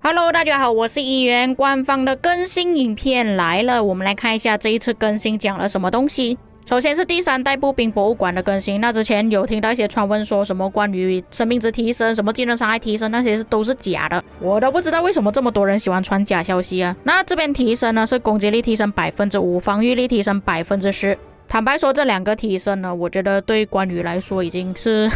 Hello， 大家好，我是议员。官方的更新影片来了，我们来看一下这一次更新讲了什么东西。首先是第3代步兵博物馆的更新，那之前有听到一些传闻说什么关于生命值提升、什么技能伤害提升，那些都是假的，我都不知道为什么这么多人喜欢传假消息啊。那这边提升呢是攻击力提升 5%， 防御力提升 10%。坦白说，这2个提升呢，我觉得对关羽来说已经是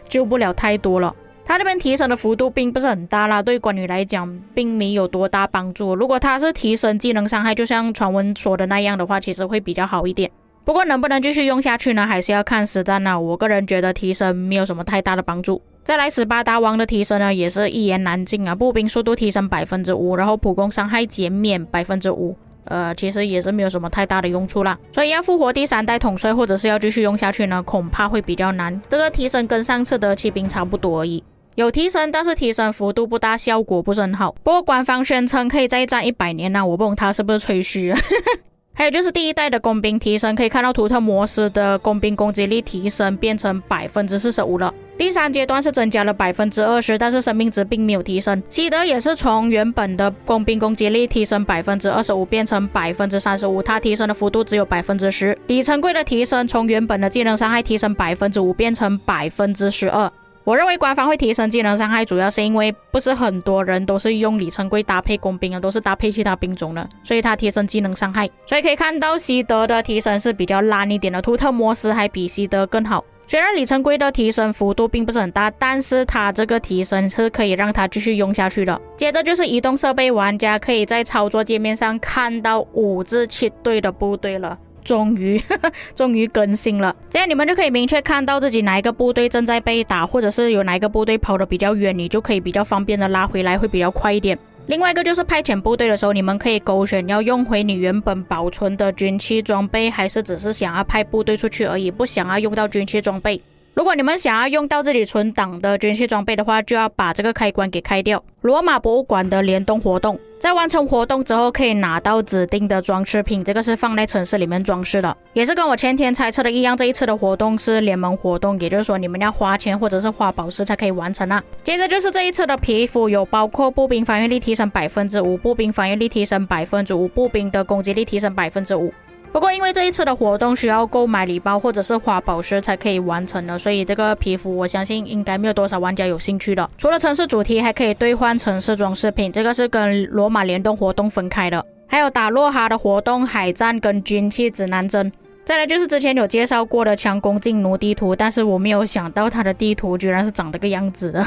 救不了太多了。他这边提升的幅度并不是很大啦，对关羽来讲并没有多大帮助。如果他是提升技能伤害，就像传闻说的那样的话，其实会比较好一点。不过能不能继续用下去呢，还是要看实战啦。我个人觉得提升没有什么太大的帮助。再来18大王的提升呢，也是一言难尽啊。步兵速度提升 5%， 然后普攻伤害减免 5%。其实也是没有什么太大的用处啦，所以要复活第3代统帅或者是要继续用下去呢，恐怕会比较难。这个提升跟上次的骑兵差不多而已，有提升，但是提升幅度不大，效果不是很好。不过官方宣称可以再战100年啊，我不懂他是不是吹嘘还有就是第1代的工兵提升，可以看到图特摩斯的工兵攻击力提升变成 45% 了。第3阶段是增加了 20%， 但是生命值并没有提升。西德也是从原本的工兵攻击力提升 25% 变成 35%， 它提升的幅度只有 10%。里程柜的提升从原本的技能伤害提升 5% 变成 12%。我认为官方会提升技能伤害，主要是因为不是很多人都是用里程柜搭配工兵的，都是搭配其他兵种的，所以它提升技能伤害。所以可以看到西德的提升是比较烂一点的，图特摩斯还比西德更好。虽然里程柜的提升幅度并不是很大，但是它这个提升是可以让它继续用下去的。接着就是移动设备，玩家可以在操作界面上看到5至7队的部队了。终于更新了，这样你们就可以明确看到自己哪一个部队正在被打，或者是有哪一个部队跑得比较远，你就可以比较方便的拉回来，会比较快一点。另外一个就是派遣部队的时候，你们可以勾选要用回你原本保存的军器装备，还是只是想要派部队出去而已，不想要用到军器装备。如果你们想要用到自己存档的军器装备的话，就要把这个开关给开掉。罗马博物馆的联动活动，在完成活动之后可以拿到指定的装饰品，这个是放在城市里面装饰的，也是跟我前天猜测的一样，这一次的活动是联盟活动，也就是说你们要花钱或者是花宝石才可以完成啊。接着就是这一次的皮肤，有包括步兵防御力提升 5%， 步兵防御力提升 5%， 步兵的攻击力提升 5%。不过因为这一次的活动需要购买礼包或者是花宝石才可以完成的，所以这个皮肤我相信应该没有多少玩家有兴趣的。除了城市主题，还可以兑换城市装饰品，这个是跟罗马联动活动分开的。还有打洛哈的活动、海战跟军器指南针。再来就是之前有介绍过的强攻劲弩地图，但是我没有想到它的地图居然是长这个样子的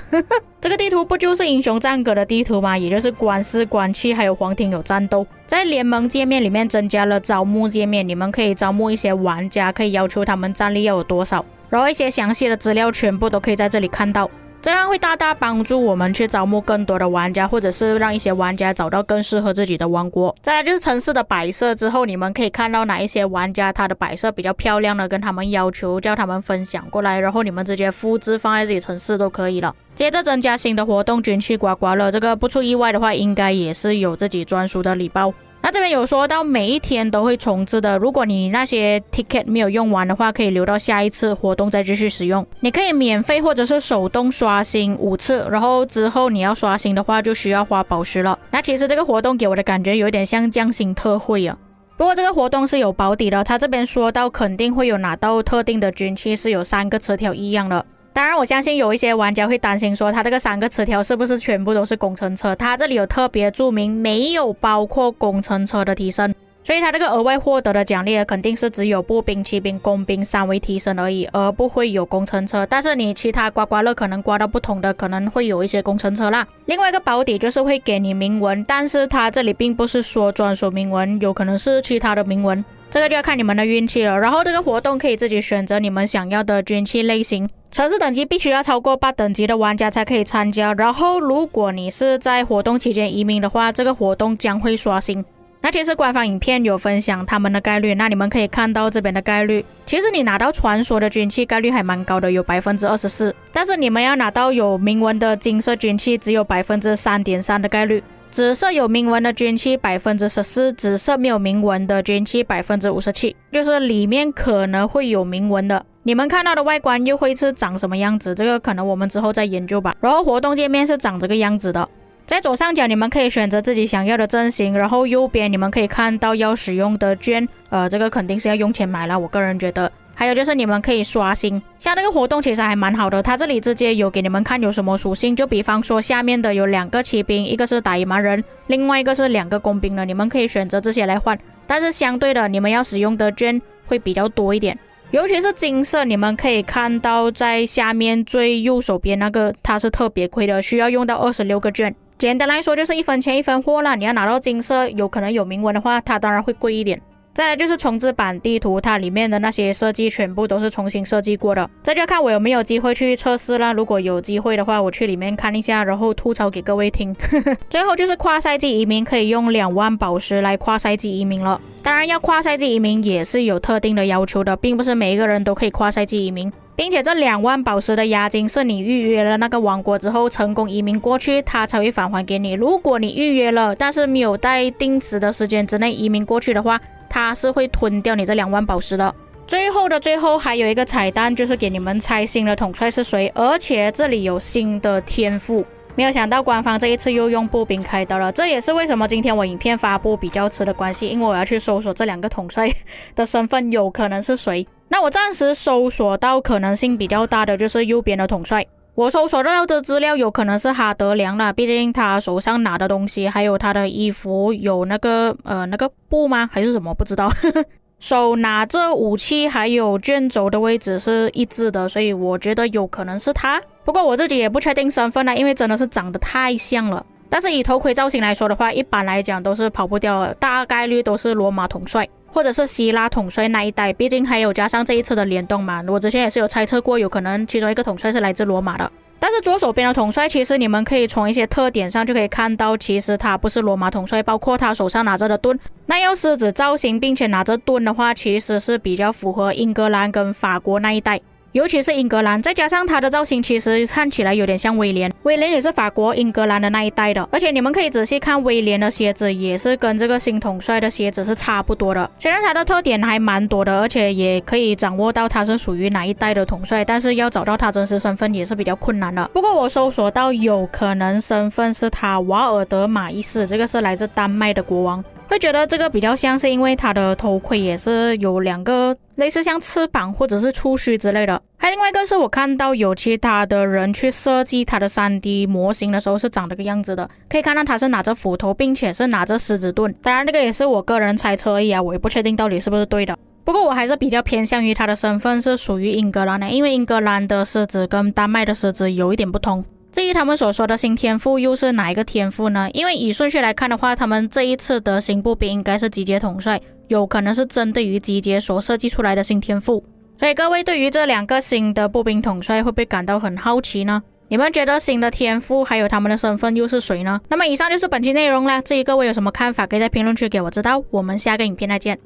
这个地图不就是英雄战歌的地图吗？也就是官司、官气还有皇庭有战斗。在联盟界面里面增加了招募界面，你们可以招募一些玩家，可以要求他们战力要有多少，然后一些详细的资料全部都可以在这里看到。这样会大大帮助我们去招募更多的玩家，或者是让一些玩家找到更适合自己的王国。再来就是城市的摆设，之后你们可以看到哪一些玩家他的摆设比较漂亮的，跟他们要求叫他们分享过来，然后你们直接复制放在自己城市都可以了。接着增加新的活动，军器刮刮乐，这个不出意外的话应该也是有自己专属的礼包。那这边有说到每一天都会重置的，如果你那些 ticket 没有用完的话，可以留到下一次活动再继续使用。你可以免费或者是手动刷新5次，然后之后你要刷新的话就需要花宝石了。那其实这个活动给我的感觉有点像降薪特惠啊。不过这个活动是有保底的，他这边说到肯定会有拿到特定的军器，是有3个词条一样的。当然我相信有一些玩家会担心说他这个3个词条是不是全部都是工程车，他这里有特别注明没有包括工程车的提升，所以他这个额外获得的奖励肯定是只有步兵、骑兵、工兵3位提升而已，而不会有工程车。但是你其他刮刮乐可能刮到不同的，可能会有一些工程车啦。另外一个保底就是会给你铭文，但是他这里并不是说专属铭文，有可能是其他的铭文，这个就要看你们的运气了。然后这个活动可以自己选择你们想要的军器类型，城市等级必须要超过8等级的玩家才可以参加。然后如果你是在活动期间移民的话，这个活动将会刷新。那其实官方影片有分享他们的概率，那你们可以看到这边的概率，其实你拿到传说的军器概率还蛮高的，有 24%， 但是你们要拿到有铭文的金色军器只有 3.3% 的概率，紫色有铭文的军器 14%， 紫色没有铭文的军器 57%， 就是里面可能会有铭文的你们看到的外观又会是长什么样子，这个可能我们之后再研究吧。然后活动界面是长这个样子的，在左上角你们可以选择自己想要的阵型，然后右边你们可以看到要使用的券，这个肯定是要用钱买啦，我个人觉得。还有就是你们可以刷新，像那个活动其实还蛮好的，它这里直接有给你们看有什么属性，就比方说下面的有2个骑兵，一个是打野蛮人，另外一个是2个工兵的，你们可以选择这些来换，但是相对的你们要使用的券会比较多一点，尤其是金色，你们可以看到在下面最右手边那个它是特别贵的，需要用到26个券。简单来说就是1分钱1分货啦，你要拿到金色有可能有铭文的话，它当然会贵一点。再来就是重置版地图，它里面的那些设计全部都是重新设计过的，这就看我有没有机会去测试啦。如果有机会的话，我去里面看一下，然后吐槽给各位听。最后就是跨赛季移民，可以用2万宝石来跨赛季移民了。当然要跨赛季移民也是有特定的要求的，并不是每一个人都可以跨赛季移民，并且这2万宝石的押金是你预约了那个王国之后成功移民过去，它才会返还给你。如果你预约了，但是没有在定时的时间之内移民过去的话，它是会吞掉你这2万宝石的。最后的最后还有一个彩蛋，就是给你们猜新的统帅是谁，而且这里有新的天赋。没有想到官方这一次又用步兵开刀了，这也是为什么今天我影片发布比较迟的关系，因为我要去搜索这2个统帅的身份有可能是谁。那我暂时搜索到可能性比较大的就是右边的统帅，我搜索到的资料有可能是哈德良啦，毕竟他手上拿的东西还有他的衣服有那个布吗还是什么不知道手拿着武器还有卷轴的位置是一致的，所以我觉得有可能是他。不过我自己也不确定身份啦，因为真的是长得太像了。但是以头盔造型来说的话，一般来讲都是跑不掉了，大概率都是罗马统帅或者是希腊统帅那一代，毕竟还有加上这一次的联动嘛，我之前也是有猜测过有可能其中一个统帅是来自罗马的。但是左手边的统帅其实你们可以从一些特点上就可以看到，其实他不是罗马统帅，包括他手上拿着的盾，那要狮子造型并且拿着盾的话，其实是比较符合英格兰跟法国那一代，尤其是英格兰，再加上他的造型其实看起来有点像威廉，威廉也是法国英格兰的那一代的，而且你们可以仔细看威廉的鞋子也是跟这个新统帅的鞋子是差不多的，虽然他的特点还蛮多的，而且也可以掌握到他是属于哪一代的统帅，但是要找到他真实身份也是比较困难的。不过我搜索到有可能身份是他瓦尔德马一世，这个是来自丹麦的国王，会觉得这个比较像是因为他的头盔也是有2个类似像翅膀或者是触须之类的。还有另外一个是我看到有其他的人去设计他的 3D 模型的时候是长这个样子的，可以看到他是拿着斧头并且是拿着狮子盾，当然这个也是我个人猜测而已啊，我也不确定到底是不是对的。不过我还是比较偏向于他的身份是属于英格兰的，因为英格兰的狮子跟丹麦的狮子有一点不同。至于他们所说的新天赋又是哪一个天赋呢？因为以顺序来看的话，他们这一次的新步兵应该是集结统帅，有可能是针对于集结所设计出来的新天赋。所以各位对于这2个新的步兵统帅会不会感到很好奇呢？你们觉得新的天赋还有他们的身份又是谁呢？那么以上就是本期内容啦，至于各位有什么看法可以在评论区给我知道，我们下个影片再见。